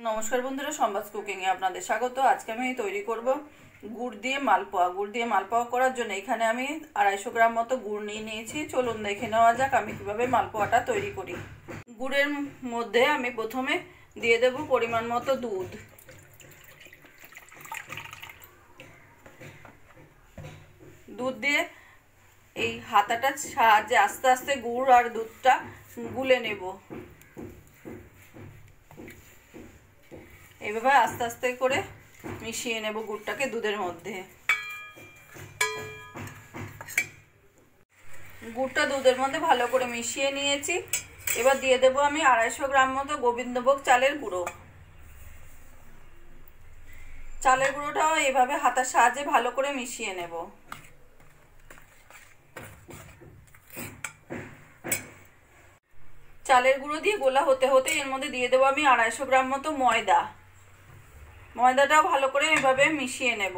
নমস্কার বন্ধুরা, সম্বাদ কুকিংয়ে আপনাদের স্বাগত। আজকে আমি তৈরি করব গুড় দিয়ে মালপোয়া। গুড় দিয়ে মালপোয়া করার জন্য এখানে আমি 250 গ্রাম মতো গুড় নিয়ে নিয়েছি। চলুন দেখে নেওয়া যাক আমি কিভাবে মালপোয়াটা তৈরি করি। গুড়ের মধ্যে আমি প্রথমে দিয়ে দেব পরিমাণ মতো দুধ। দুধ দিয়ে এই হাতাটার সাহায্যে আস্তে আস্তে গুড় আর দুধটা গুলে নেব। এইভাবে আস্তে আস্তে করে মিশিয়ে নেব গুড়টাকে দুধের মধ্যে। গুড়টা দুধের মধ্যে ভালো করে মিশিয়ে নিয়েছি। এবার দিয়ে দেব আমি 250 গ্রাম মতো গোবিন্দভোগ চালের গুঁড়ো। চালের গুঁড়োটাও এভাবে হাতার সাহায্যে ভালো করে মিশিয়ে নেব। চালের গুঁড়ো দিয়ে গোলা হতে হতে এর মধ্যে দিয়ে দেবো আমি 250 গ্রাম মতো ময়দা। ময়দাটাও ভালো করে এভাবে মিশিয়ে নেব।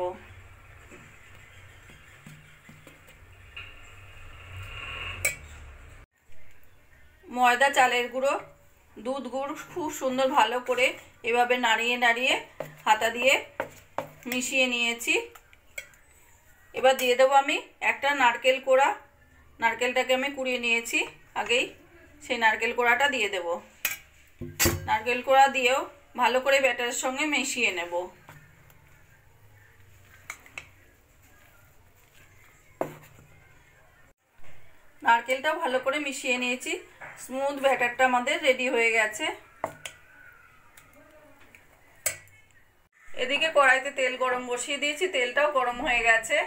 ময়দা, চালের গুঁড়ো, দুধ, গুড় খুব সুন্দর ভালো করে এভাবে নাড়িয়ে নাড়িয়ে হাতা দিয়ে মিশিয়ে নিয়েছি। এবার দিয়ে দেবো আমি একটা নারকেল কোড়া। নারকেলটাকে আমি কুড়িয়ে নিয়েছি আগেই, সেই নারকেল কোড়াটা দিয়ে দেব। নারকেল কোড়া দিয়েও ভালো করে ব্যাটারের সঙ্গে মিশিয়ে নেব। নারকেলটা ভালো করে মিশিয়ে নিয়েছি। স্মুথ ব্যাটারটা আমাদের রেডি হয়ে গেছে। এদিকে কড়াইতে তেল গরম বসিয়ে দিয়েছি, তেলটাও গরম হয়ে গেছে।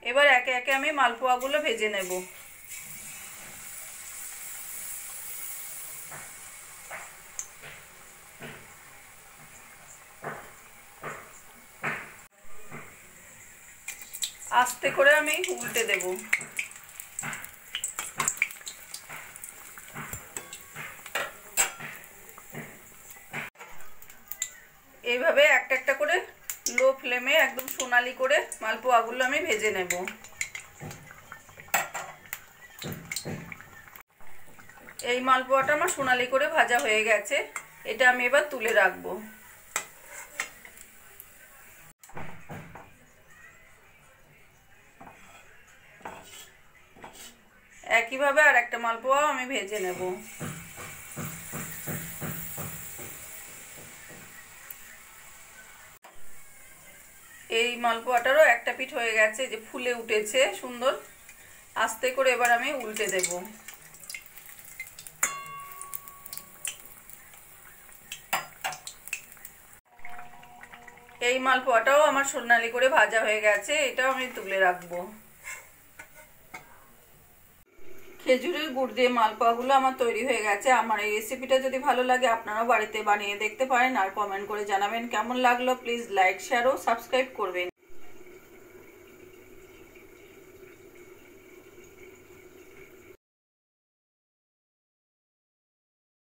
এবার একে একে আমি মালপোয়াগুলো ভেজে নেব। আস্তে করে আমি উল্টে দেব। এইভাবে একটা একটা করে লো ফ্লেমে একদম সোনালি করে মালপোয়াগুলো আমি ভেজে নেব। এই মালপোয়াটা আমার সোনালি করে ভাজা হয়ে গেছে। এটা আমি এবার তুলে রাখবো। একইভাবে আর একটা মালপোয়া আমি ভেজে নেব। এই মালপোয়াটারও একটা পিঠ হয়ে গেছে, যে ফুলে উঠেছে সুন্দর। আস্তে করে এবার আমি উল্টে দেব। এই মালপোয়াটাও আমার সোনালি করে ভাজা হয়ে গেছে, এটাও আমি তুলে রাখবো। খেজুরের গুড় দিয়ে মালপোয়াগুলো আমার তৈরি হয়ে গেছে। আমার এই রেসিপিটা যদি ভালো লাগে আপনারাও বাড়িতে বানিয়ে দেখতে পারেন, আর কমেন্ট করে জানাবেন কেমন লাগলো। প্লিজ লাইক, শেয়ার ও সাবস্ক্রাইব করবেন।